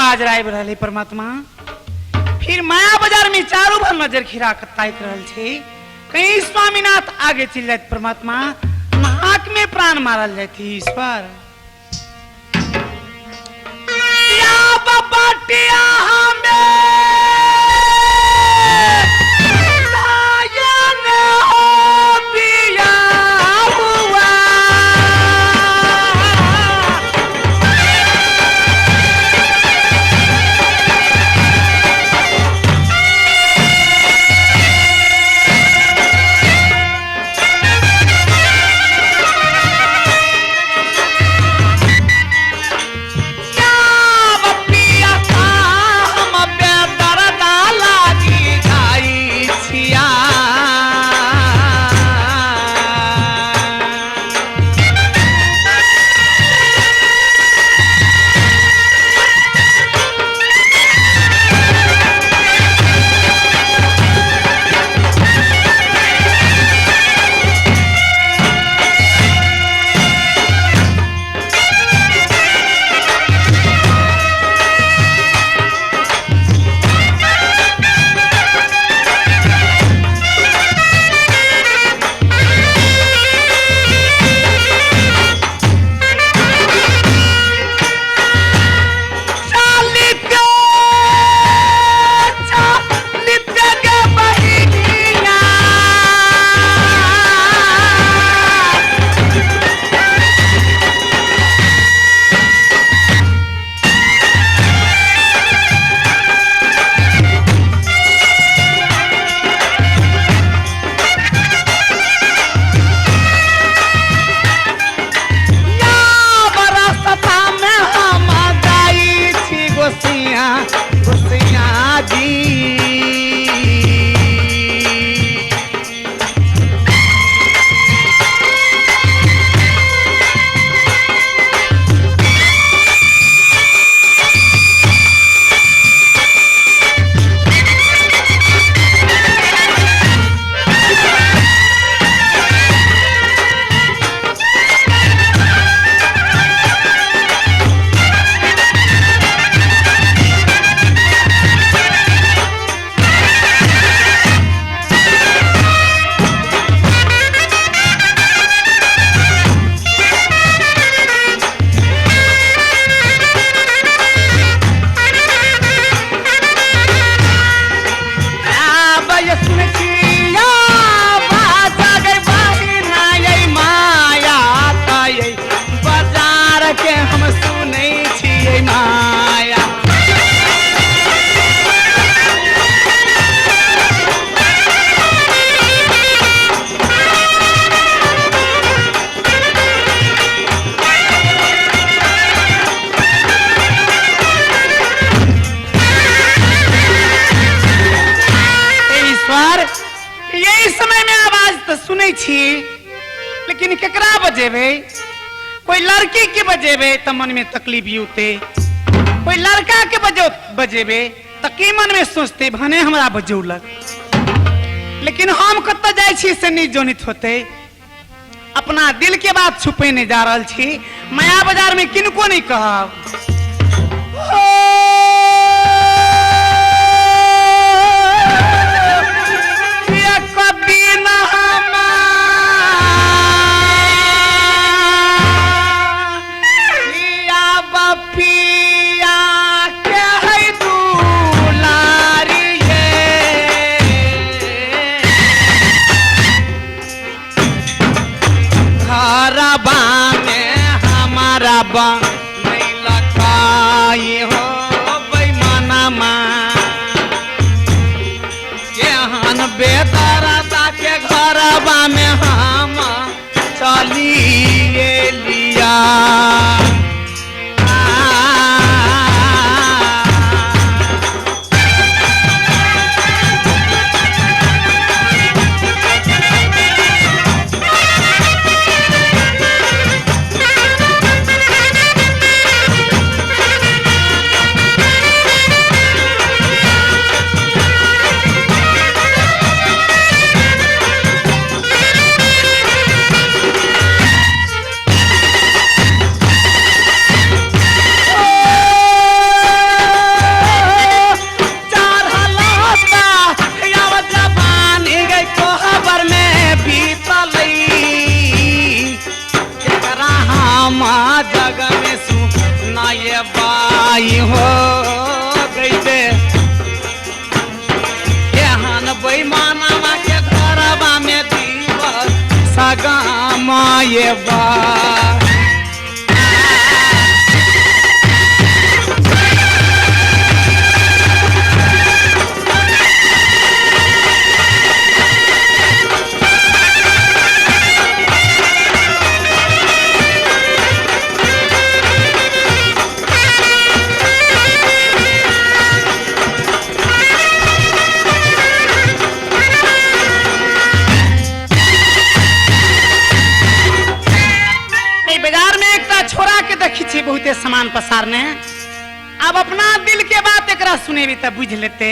बाज राय रहले परमात्मा। फिर माया बाजार में चारों भर नजर खिरा के ताक रहल छे, कहीं स्वामीनाथ आगे चल जात परमात्मा, नाक में प्राण मारल जाती ईश्वर। या बपटिया हमें सायन हो पिया हुआ। लेकिन केकरा बजेबे? कोई लड़की के बजेबे त मन में तकलीफ होते, कोई लड़का के बजेबे त की मन में सोचते भने हमरा बजौलक। लेकिन हम कत जाय छी से नहीं जोनित होते, अपना दिल के बात छुपे नहीं जा रहल छी, माया बाजार में किनको नहीं कहब। नहीं लखा सगामा ये बा देखी बहुते सामान पसारने अब अपना दिल के बात एक सुने भी तब बुझ लेते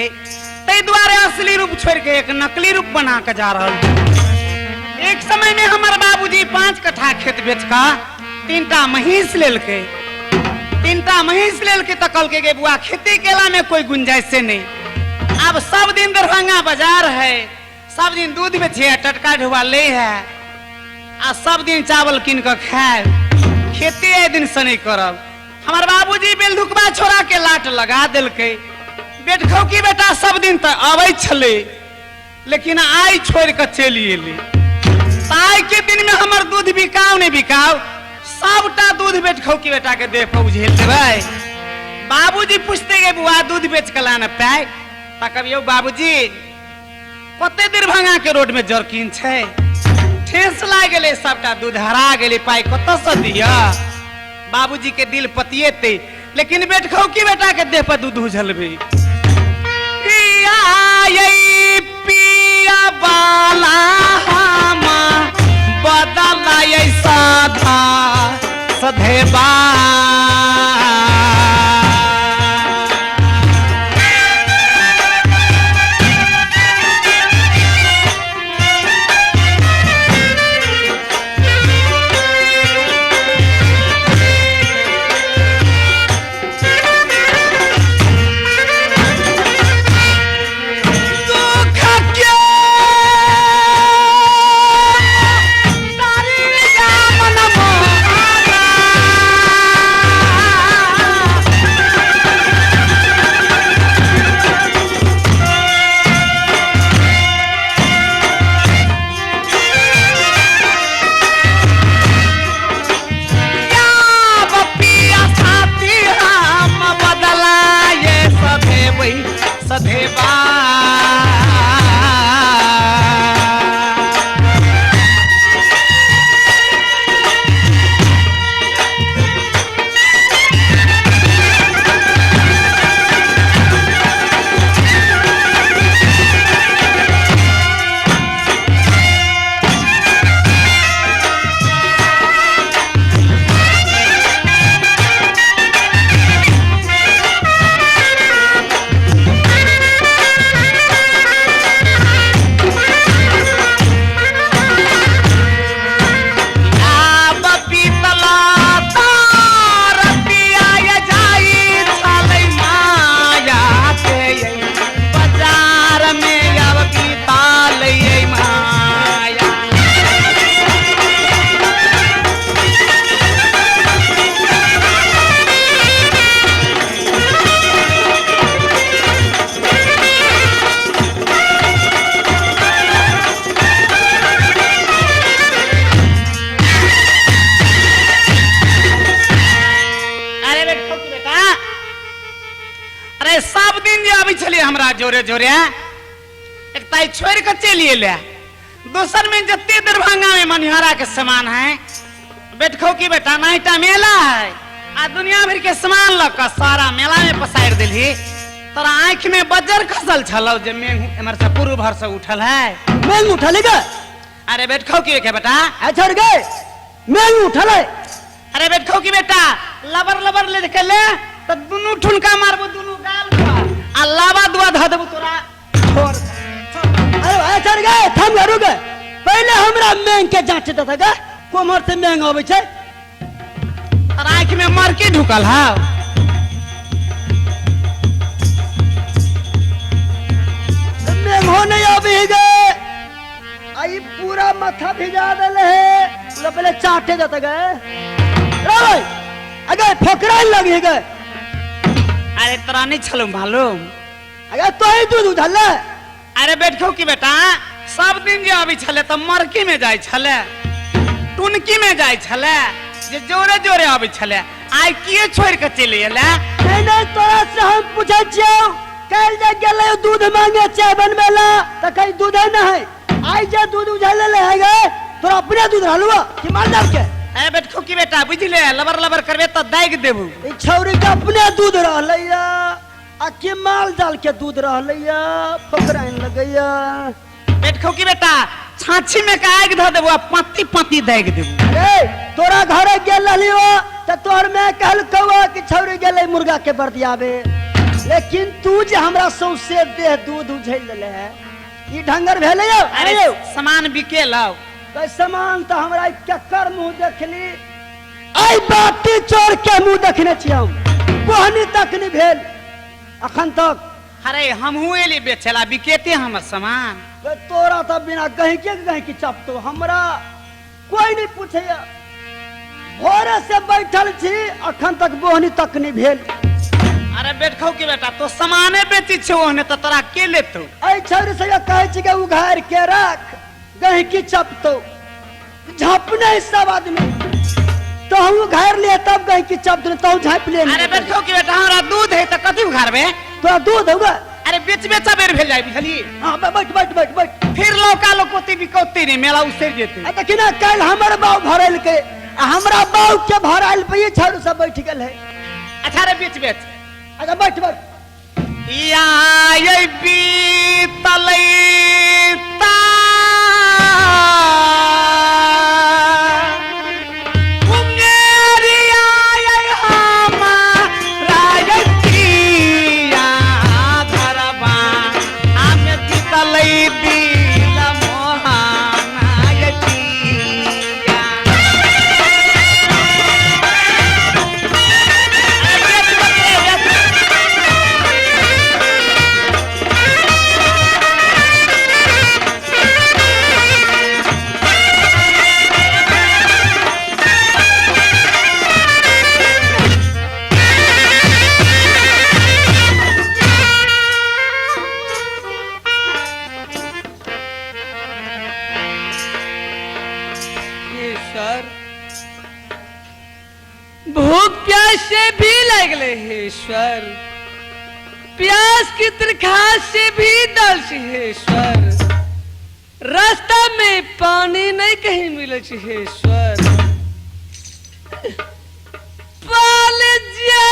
ते द्वारे असली रूप छोड़ के एक नकली रूप बना के जा रहा। एक समय में हमारे बाबूजी 5 कट्ठा खेत बेच का 3टा महीस लेल के 3टा महीस लेल के तकल के बुआ खेती केला में कोई गुंजाइश नहीं। अब सब दिन दरभंगा बाजार है, सब दिन दूध बेचे टटका ढुआ ले है आ सब दिन चावल किन के खाए, खेती ए दिन से नहीं करब। हमार बाबूजी बेलधुकबा छोड़ा के लाट लगा दिल के बेटखौ की बेटा सब दिन तो आवे छले लेकिन आई छोड़ के चली एली। ताई के दिन में हमार दूध बिकाओ नहीं बिकाओ सबटा दूध बेटखौ की बेटा के दे पर उझेल देबै। बाबूजी पूछते गए बुआ दूध बेच के लाना पाए त कहियो बाबूजी कते देर भंगा के रोड में जरकिन छै ठेस लाग गेले सबटा दूध हरा गेले पाई कत से दिया। बाबूजी के दिल पतिएते लेकिन बेटखौ की बेटा के देह पर दूध उझलबे। पिया ये पिया बाला हम बदला ये साधा सधेबा हमरा जोरे जोरे एक ताई छोड़ के चलिए ले दोसर में जत्ते दरभंगा में मनिहारा के सामान है बेटखौ की बेटा नाइटा मेला है आ दुनिया भर के सामान लग के सारा मेला में पसार दिलही तोरा आंख में बजर खसल छलौ जे मेंग हमर से पूर्व भर से उठल है मेंग उठले ग अरे बेटखौ की के बेटा आ छोड़ गए मेंग उठले अरे बेटखौ की बेटा लबर लबर ले के ले त दुनु ठुनका मारबो दुनु गाल पर आ लावा दुआ ध देबो तोरा छोड़। अरे छोड़ गए थम गए रुक पहले हमरा मेंग के जांच देता ग कोमर से मेंग आवे छै आंख में मर के ढुकल है मेंग हो नहीं आवे गए आई पूरा माथा भिजा देले है लो पहले चाटे देता गए रे अगर फकरा लगी गए अरे तोरा नहीं छलू मालूम अगर तो ही दूध उधल अरे बेटखौ की बेटा सब दिन जे आबी छले त मरकी में जाय छले, टुनकी में जाय छले, जे जोरे जोरे आबी छले, आइ किए छोड़ के चले एले? नहीं नहीं, तोरा से हम पूछे छियो, कल जे गेले दूध मांगे चाय बनवेला त कहीं दूध है ना है, आई जे दूध उझले ले है गे, तोरा अपने दूध हलवा कि माल डाल के? ए बेटखो की बेटा बुझले, लबर लबर करबे त दाग देबू। ई छौरी के अपने दूध रहलैया, आ के माल डाल के दूध रहलैया, पकड़ाइन लगैया। बेटखो की बेटा छाछी में का आग ध देबू, पत्ती पत्ती दाग देबू। अरे तोरा घरे गेल रहलियो त तोर में कहल कौआ कि छौरी गेले मुर्गा के बर्दियाबे, लेकिन तू जे हमरा सौसे देह दूध उझल ले है, ई ढंगर भेले यो? अरे सामान बिके लाओ। तो सामान तो हमरा केकर मुंह देखली, आई बाटी चोर के मुंह देखने छियै हम, कोहनी तक नहीं भेल अखन तक। अरे हमहू एली बेचला, बिकेते हमर सामान। तो तोरा तो बिना कहीं की चपतो, हमरा कोई नहीं पूछैया, भोरे से बैठल छी अखन तक बोहनी तक नहीं भेल। अरे बेटखो की बेटा तो सामाने बेची छो, ओहने त तोरा के लेतो? आई छौरी से कहे छी के उघार के रख, कहीं की चपतो झापने सब आदमी, तो हम घर ले तब कहीं की चपतो तो झाप ले। अरे बेटखो की बेटा हमरा दूध है त कथि उघारबे? तो दूध होगा। अरे बेच बेचा बेर भेल जाय बुझली। हां बैठ बैठ बैठ बैठ, फिर लौका लोकोती बिकौती नहीं, मेला उसे जेते। आ देखी ना कल हमर बाव भरल के, आ हमरा बाव के भरल पे ये छौरी सब बैठ गेल है। अच्छा रे बेच बेच। अच्छा बैठ बैठ। या ये बीतलै ता उंगेरिया ये हमारा ये जिया धरबा, आमे बीतलै दिल मोहाना ये जिया। ईश्वर, भूख प्यास से भी लगले हे ईश्वर, प्यास की तरखास से भी दल हे ईश्वर, रास्ता में पानी नहीं कहीं मिले हे ईश्वर, पाल जा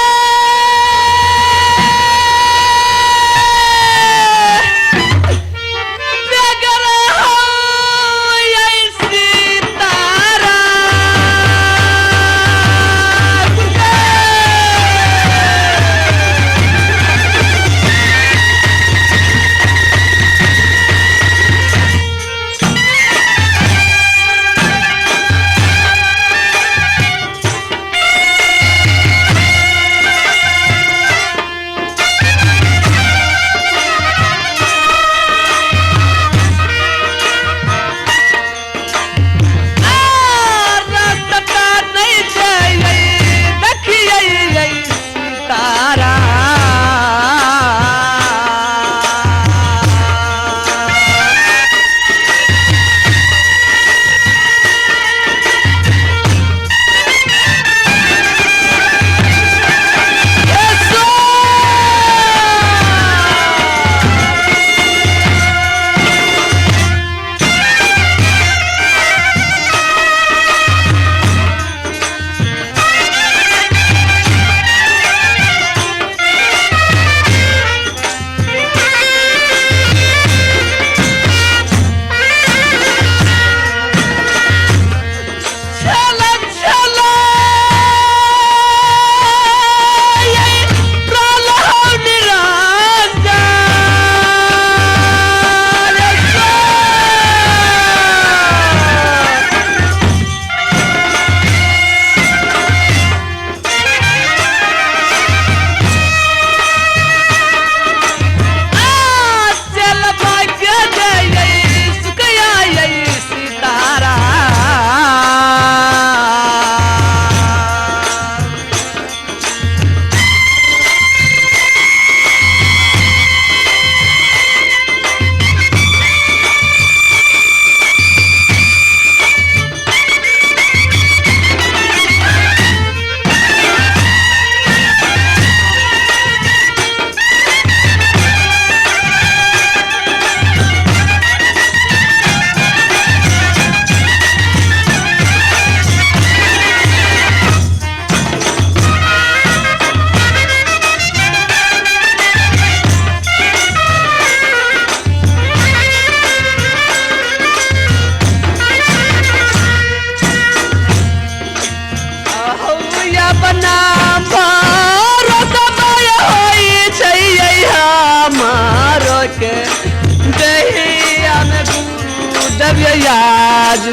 आज।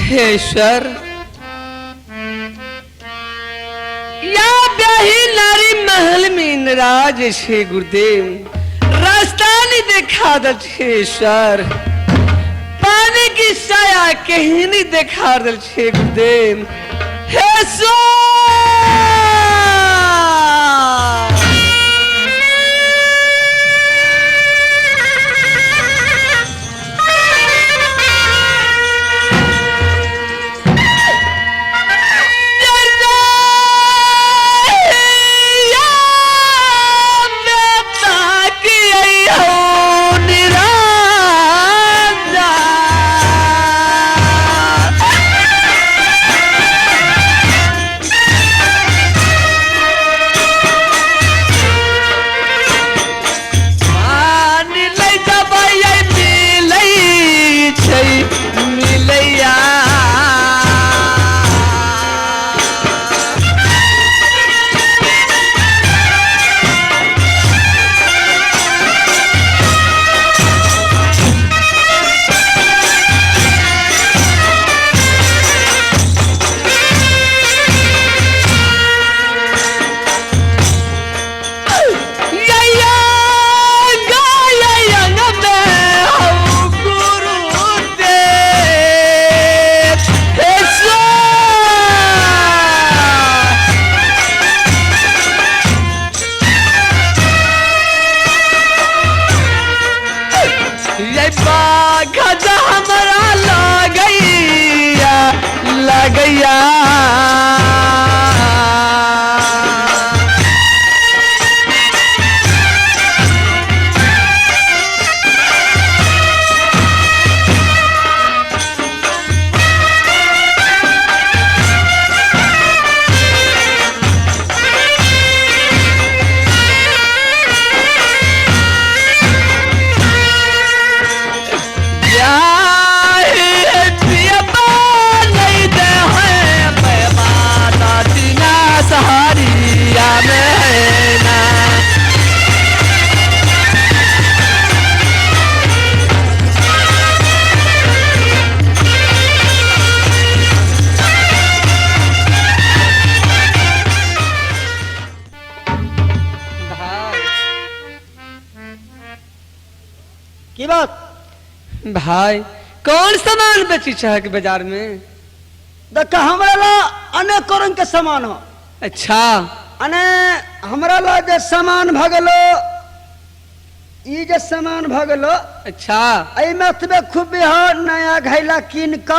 हे ईश्वर, या ब्याही नारी महल में नाराज छे गुरुदेव, रास्ता नहीं देखा दल छे ईश्वर, पानी की साया कहीं नहीं देखा दल छे गुरुदेव। हे ईश्वर, की बात भाई कौन सामान बेची चाह के बाजार में? देख हमरा ला अनेक रंग के सामान हो। अच्छा, अने हमरा ला जे सामान भगलो, ई जे सामान भगलो, अच्छा, आई में तबे खूब हो नया घैला कीन क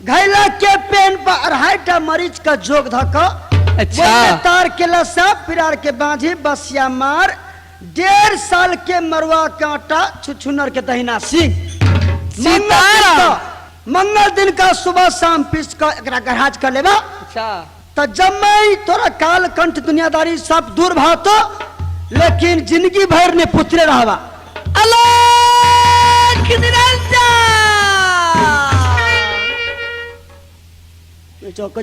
घैला के पेन पर 2.5 मरीच का जोग धक, अच्छा, तार के लसा पिरार के बांझी बसिया मार 1.5 साल के मरुआ कांटा छुछुनर के दहिना सिंह मंगल दिन का सुबह शाम पीस का एकरा गराज कर लेबा। अच्छा, तो जम्मई तोरा काल कंठ दुनियादारी सब दूर भातो, लेकिन जिंदगी भर ने पुत्रे रहवा। अलख निरंजन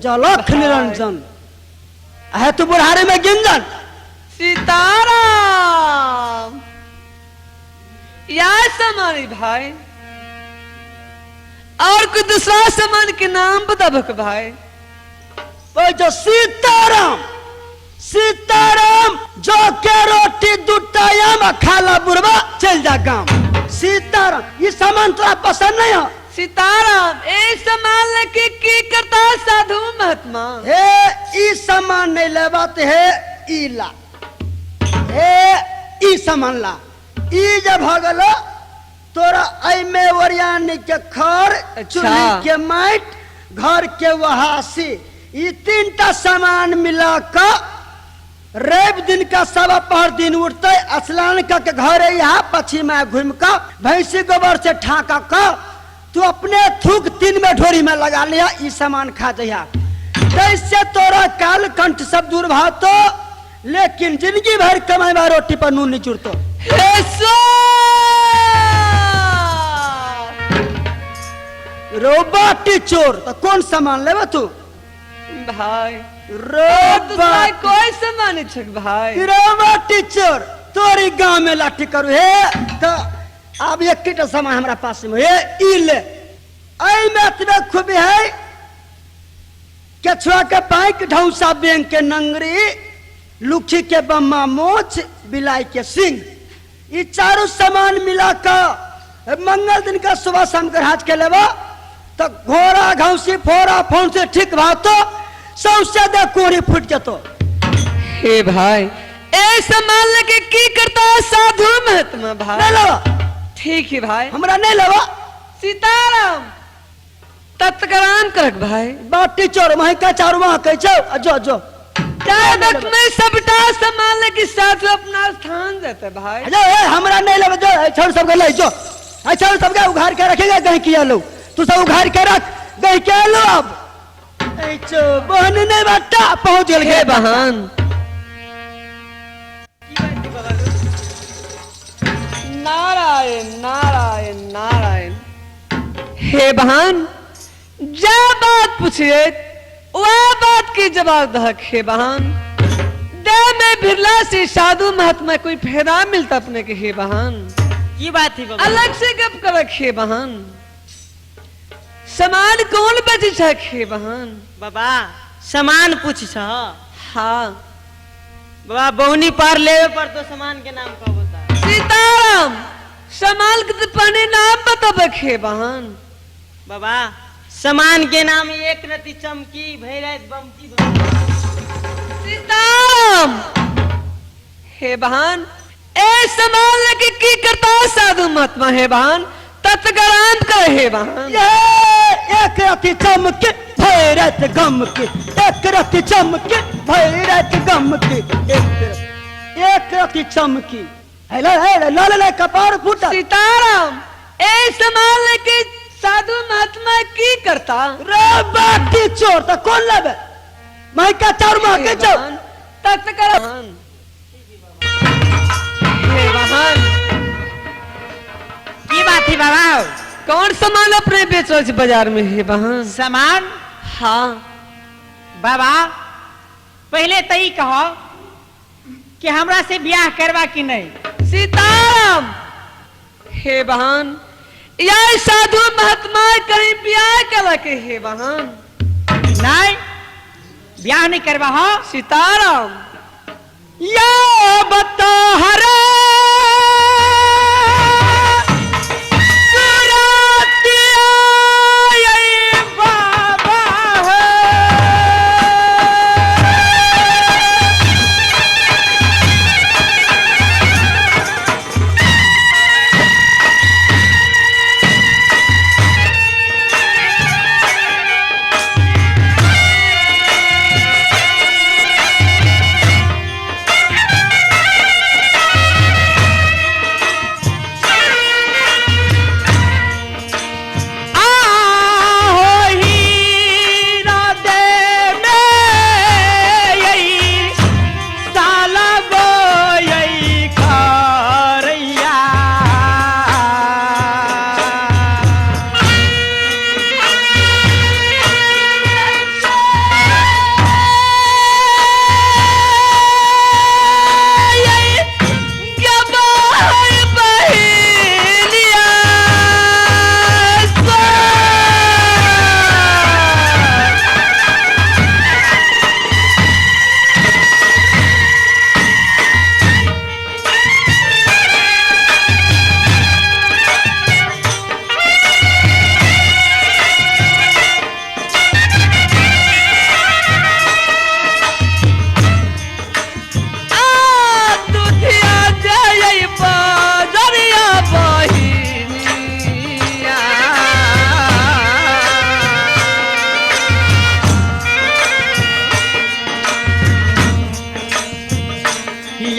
अलख निरंजन है तू बुढ़ारे में गिंजन। सीताराम या समानी भाई, और कोई दूसरा सामान के नाम बता भक भाई। वो जो सीताराम, सीताराम जो के रोटी दुटाया खाला बुरबा चल जा गांव। सीताराम ये सामान तोरा पसंद नहीं हो? सीताराम ए सामान लेके की करता साधु महात्मा? हे ई सामान नहीं लेबात है ई ला, हे ई सामान ला। ई जब भगलो तोरा आई में वरियानी के खर, चूल्ही के माइट, घर के वहासी, ये 3टा सामान मिला का रवि दिन का सवा पहर दिन उठते स्नान के घर यहाँ पश्चिम में घूम का भैंसी गोबर से ठाका का तू अपने थूक 3 में ढोरी में लगा लिया, ई सामान खा जइया। कैसे तोरा काल कंठ सब दूर भातो, लेकिन जिंदगी भर कमाए बा रोटी पर नून नहीं चुरतो। हे रोबाटी चोर तो कौन सामान लेवा तू? भाई रोबाटी कोई सामान छक भाई। रोबाटी चोर तोरी गांव में लाठी करू हे तो अब एक किटा सामान हमारा पास में हे ई ले आई में इतना खूबी है केछुआ के पाइक ढौसा बैंक के नंगरी लुखी के बम्मा मोच बिलाई के सिंह ये चारों सामान मिला कर मंगल दिन का सुबह शाम कर हाथ के लेवा तो घोड़ा घौसी फोड़ा फोन से ठीक भाव तो सबसे दे कोरी फूट जतो। हे भाई ए सामान लेके की करता है साधु महात्मा भाई? नहीं लवा ठीक है भाई, हमरा नहीं लवा। सीताराम तत्करान करक भाई। बाटी चोर वहीं का चारों वहां कह छो जो जो डायरेक्ट में सबटा सामान लेके साथ अपना स्थान देते भाई। जो ए हमरा नहीं लवा जो छोड़ सब के ले जो छोड़ सब के उघार के रखेगा कहीं किया लो तू सब उघार के रख कहीं क्या लो अब चो बहन नहीं बट्टा पहुंच गए बहन। नारायण नारायण नारायण। हे बहन जा बात पूछिए वह बात की जवाब दहक। हे बहन दे में बिरला से साधु महात्मा कोई फायदा मिलता अपने के। हे बहन की बात थी बाबा? अलग से गप कर रखे बहन सामान कौन बची छक? हे बहन बाबा सामान पूछ छ। हाँ बाबा बहुनी पार लेवे पर तो सामान के नाम का बता। सीताराम सामान के तो पहले नाम बता बखे बहन। बाबा सामान के नाम एक रति चमकी भैरत बमकी। सीताराम हे बहन ए सामान लेके की करता है साधु महात्मा? हे बहन तत्करान कर। हे बहन एक रति चमके भैरत गम के एक रति चमके भैरत गम के एक रति चमकी हेलो हेलो लाल लाल कपार फूटा। सीताराम ए सामान लेके साधु महात्मा की करता? रे बाटी चोर तो कौन लबे मैं का चार मां के चो तत्करान। हे बहन की बात थी बाबा? कौन सामान अपने बेच रहे बाजार में? हे बहन सामान हाँ बाबा पहले तई कहो कि हमरा से ब्याह करवा कि नहीं? सीताराम हे बहन यह साधु महात्मा कहीं ब्याह करा के? हे बहन नहीं ब्याह नहीं करवा हो। सीताराम या बता हरे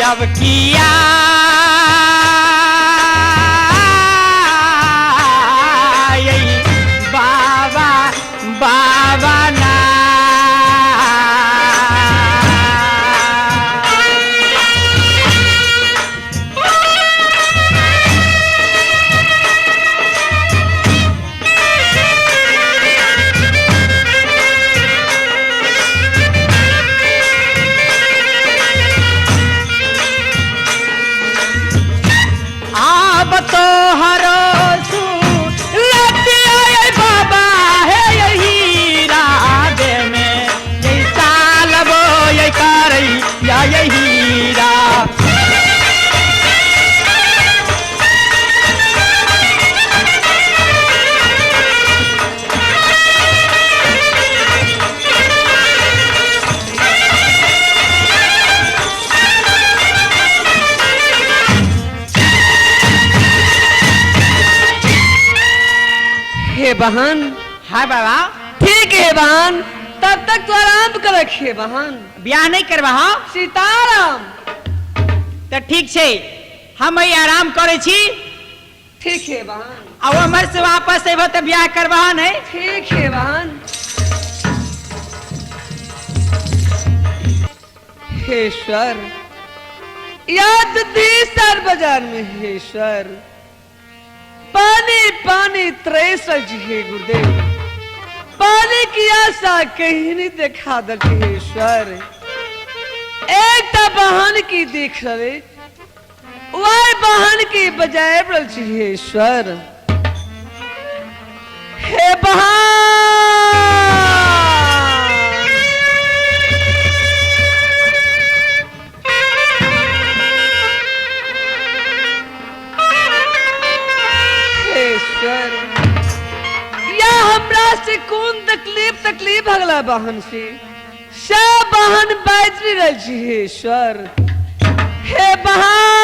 अब किया बाबा बाबा ना ये हीरा। हे बहन। हाँ बाबा, ठीक है बहन, तब तक तो आराम कर रखिए बहन। ब्याह नहीं करबा हाँ? सीताराम। तो ठीक छे, हम ही आराम करे छी। ठीक है बहन। अब हमर से वापस एबो तो ब्याह करबा नहीं। ठीक है बहन। हे ईश्वर, याद दी सर बाजार में हे ईश्वर, पानी पानी त्रेसर जी हे गुरुदेव, पानी की आशा कहीं नहीं देखा दे हे ईश्वर। एक तो बहन की देख रहे, वह बहन की बजाय बल हे ईश्वर। हे बहन, या हमरा से कौन तकलीफ अगला बहन से सब बहन बैठरी रही है ईश्वर। हे बहन,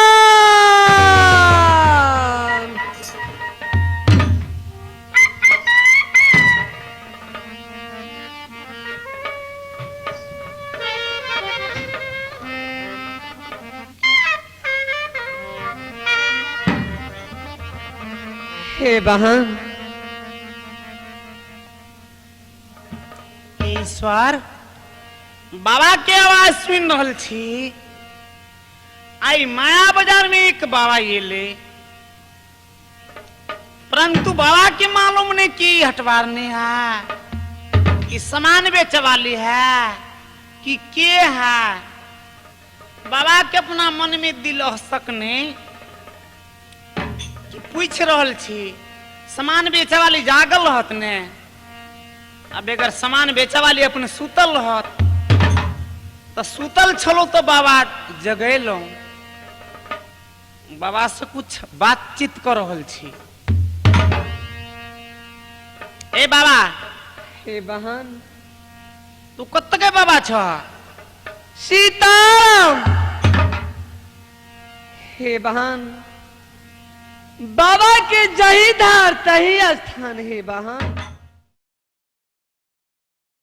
हे बहन। ईश्वर, बाबा के आवाज सुन रहल छी। आई माया बाजार में एक बाबा ये ले, परंतु बाबा के मालूम नहीं कि हटवारने है, कि सामान बेचे वाली है, कि के है। बाबा के अपना मन में दिल सकने कि पूछ रहल छी, सामान बेचे वाली जागल रहत ने। अब अगर सामान बेचे वाली अपने सुतल रहत तो सुतल छलो तो बाबा जगेलो, बाबा से कुछ बातचीत कर रहल छी। ए बाबा। हे बहन, तू कत के बाबा छ? सीताराम। हे बहन, बाबा के जही धार तही स्थान है बहन।